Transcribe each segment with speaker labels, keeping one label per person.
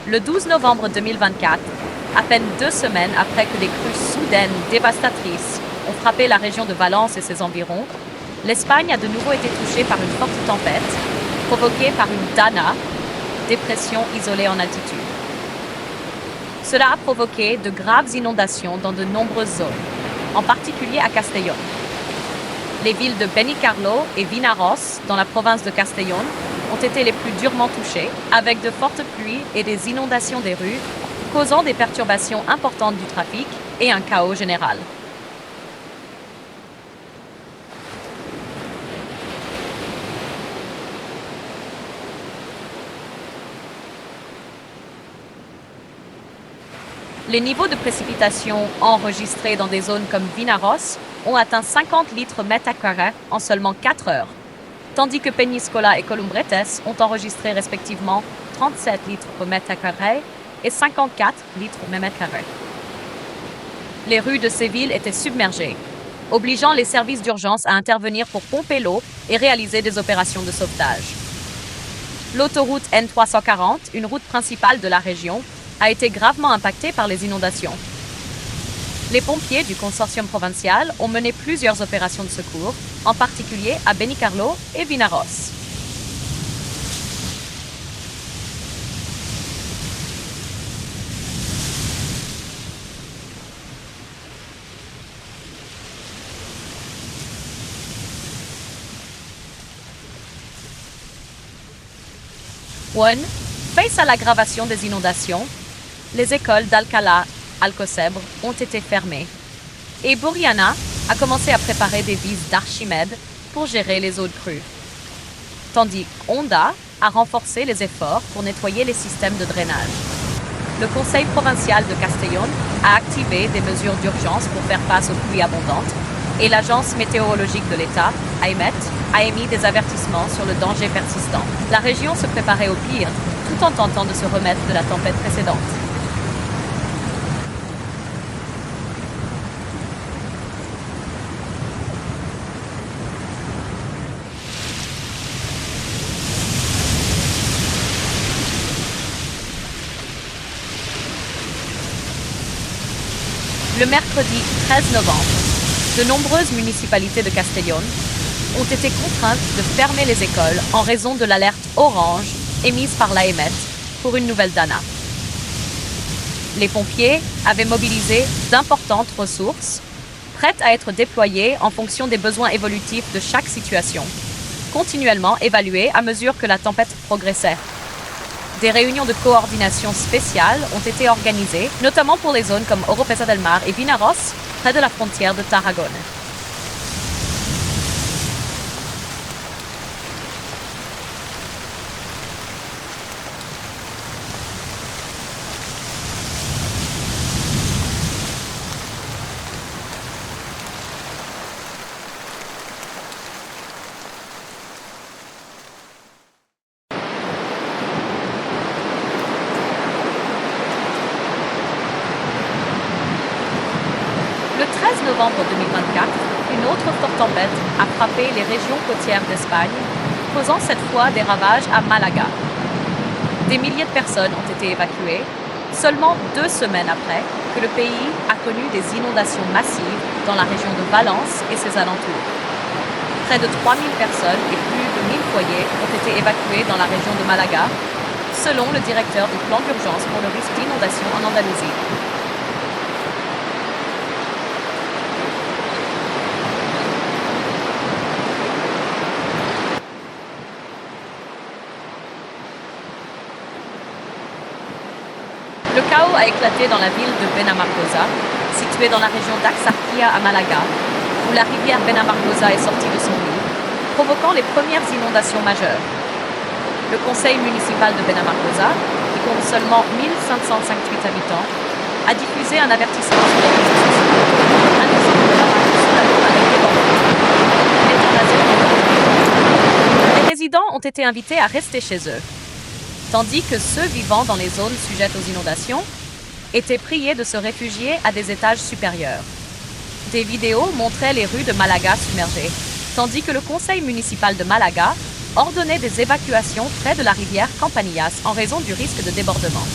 Speaker 1: Le 12 novembre 2024, à peine 2 semaines après que des crues soudaines dévastatrices ont frappé la région de Valence et ses environs, l'Espagne a de nouveau été touchée par une forte tempête, provoquée par une DANA, dépression isolée en altitude. Cela a provoqué de graves inondations dans de nombreuses zones, en particulier à Castellón. Les villes de Benicarló et Vinaroz, dans la province de Castellón, ont été les plus durement touchées, avec de fortes pluies et des inondations des rues, causant des perturbations importantes du trafic et un chaos général. Les niveaux de précipitations enregistrés dans des zones comme Vinaroz ont atteint 50 litres mètre carré en seulement 4 heures, tandis que Peñíscola et Columbretes ont enregistré respectivement 37 litres par mètre carré et 54 litres par mètre carré. Les rues de ces villes étaient submergées, obligeant les services d'urgence à intervenir pour pomper l'eau et réaliser des opérations de sauvetage. L'autoroute N340, une route principale de la région, a été gravement impactée par les inondations. Les pompiers du consortium provincial ont mené plusieurs opérations de secours, en particulier à Benicarló et Vinaroz. Face à l'aggravation des inondations, les écoles d'Alcalá, Alcocebre ont été fermées et Burriana a commencé à préparer des vises d'Archimède pour gérer les eaux de crue. Tandis qu'Honda a renforcé les efforts pour nettoyer les systèmes de drainage. Le Conseil provincial de Castellón a activé des mesures d'urgence pour faire face aux pluies abondantes et l'Agence météorologique de l'État, AEMET, a émis des avertissements sur le danger persistant. La région se préparait au pire tout en tentant de se remettre de la tempête précédente. Le mercredi 13 novembre, de nombreuses municipalités de Castellón ont été contraintes de fermer les écoles en raison de l'alerte orange émise par l'AEMET pour une nouvelle DANA. Les pompiers avaient mobilisé d'importantes ressources, prêtes à être déployées en fonction des besoins évolutifs de chaque situation, continuellement évaluées à mesure que la tempête progressait. Des réunions de coordination spéciales ont été organisées, notamment pour les zones comme Oropesa del Mar et Vinaroz, près de la frontière de Tarragone. Le 13 novembre 2024, une autre forte tempête a frappé les régions côtières d'Espagne, causant cette fois des ravages à Malaga. Des milliers de personnes ont été évacuées, seulement 2 semaines après que le pays a connu des inondations massives dans la région de Valence et ses alentours. Près de 3000 personnes et plus de 1000 foyers ont été évacués dans la région de Malaga, selon le directeur du plan d'urgence pour le risque d'inondation en Andalousie. Le chaos a éclaté dans la ville de Benamargosa, située dans la région d'Axarquía à Malaga, où la rivière Benamargosa est sortie de son lit, provoquant les premières inondations majeures. Le conseil municipal de Benamargosa, qui compte seulement 1558 habitants, a diffusé un avertissement sur les réseaux sociaux, annonçant que la rue sous la cour avait débordé, mettant la zone en danger. Les résidents ont été invités à rester chez eux, tandis que ceux vivant dans les zones sujettes aux inondations étaient priés de se réfugier à des étages supérieurs. Des vidéos montraient les rues de Malaga submergées, tandis que le conseil municipal de Malaga ordonnait des évacuations près de la rivière Campanillas en raison du risque de débordement.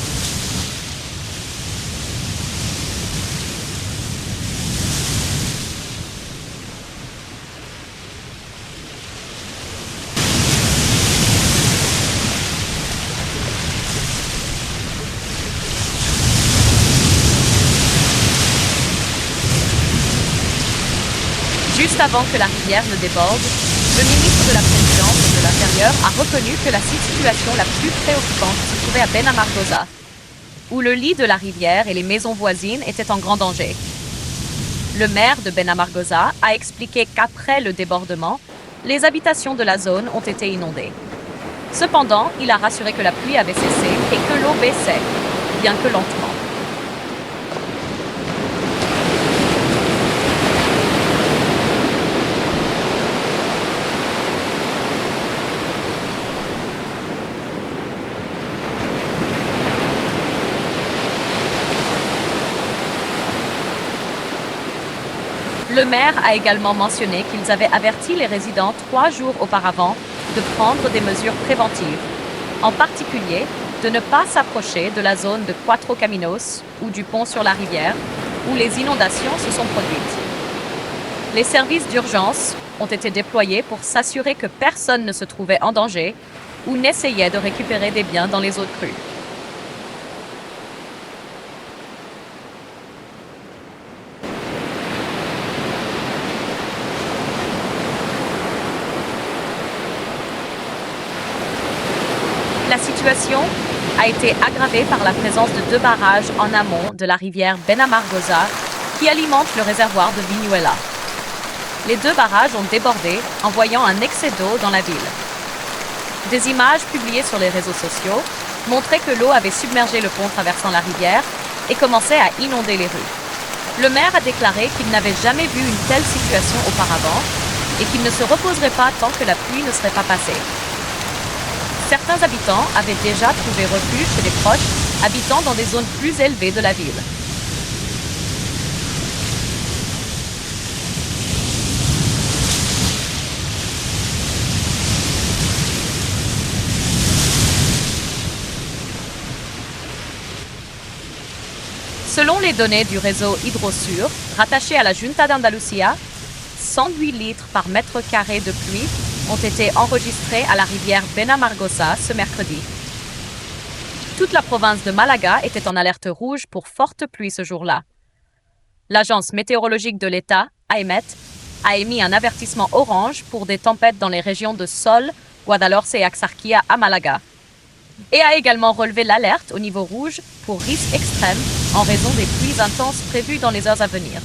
Speaker 1: Juste avant que la rivière ne déborde, le ministre de la Présidence et de l'Intérieur a reconnu que la situation la plus préoccupante se trouvait à Benamargosa, où le lit de la rivière et les maisons voisines étaient en grand danger. Le maire de Benamargosa a expliqué qu'après le débordement, les habitations de la zone ont été inondées. Cependant, il a rassuré que la pluie avait cessé et que l'eau baissait, bien que lentement. Le maire a également mentionné qu'ils avaient averti les résidents 3 jours auparavant de prendre des mesures préventives, en particulier de ne pas s'approcher de la zone de Cuatro Caminos ou du pont sur la rivière, où les inondations se sont produites. Les services d'urgence ont été déployés pour s'assurer que personne ne se trouvait en danger ou n'essayait de récupérer des biens dans les eaux de crue. La situation a été aggravée par la présence de 2 barrages en amont de la rivière Benamargosa qui alimentent le réservoir de Viñuela. Les 2 barrages ont débordé, envoyant un excès d'eau dans la ville. Des images publiées sur les réseaux sociaux montraient que l'eau avait submergé le pont traversant la rivière et commençait à inonder les rues. Le maire a déclaré qu'il n'avait jamais vu une telle situation auparavant et qu'il ne se reposerait pas tant que la pluie ne serait pas passée. Certains habitants avaient déjà trouvé refuge chez des proches habitant dans des zones plus élevées de la ville. Selon les données du réseau Hydrosur, rattaché à la Junta d'Andalucía, 108 litres par mètre carré de pluie ont été enregistrés à la rivière Benamargosa ce mercredi. Toute la province de Malaga était en alerte rouge pour forte pluie ce jour-là. L'agence météorologique de l'État, AEMET, a émis un avertissement orange pour des tempêtes dans les régions de Sol, Guadalhorce et Axarquía à Malaga, et a également relevé l'alerte au niveau rouge pour risque extrême en raison des pluies intenses prévues dans les heures à venir.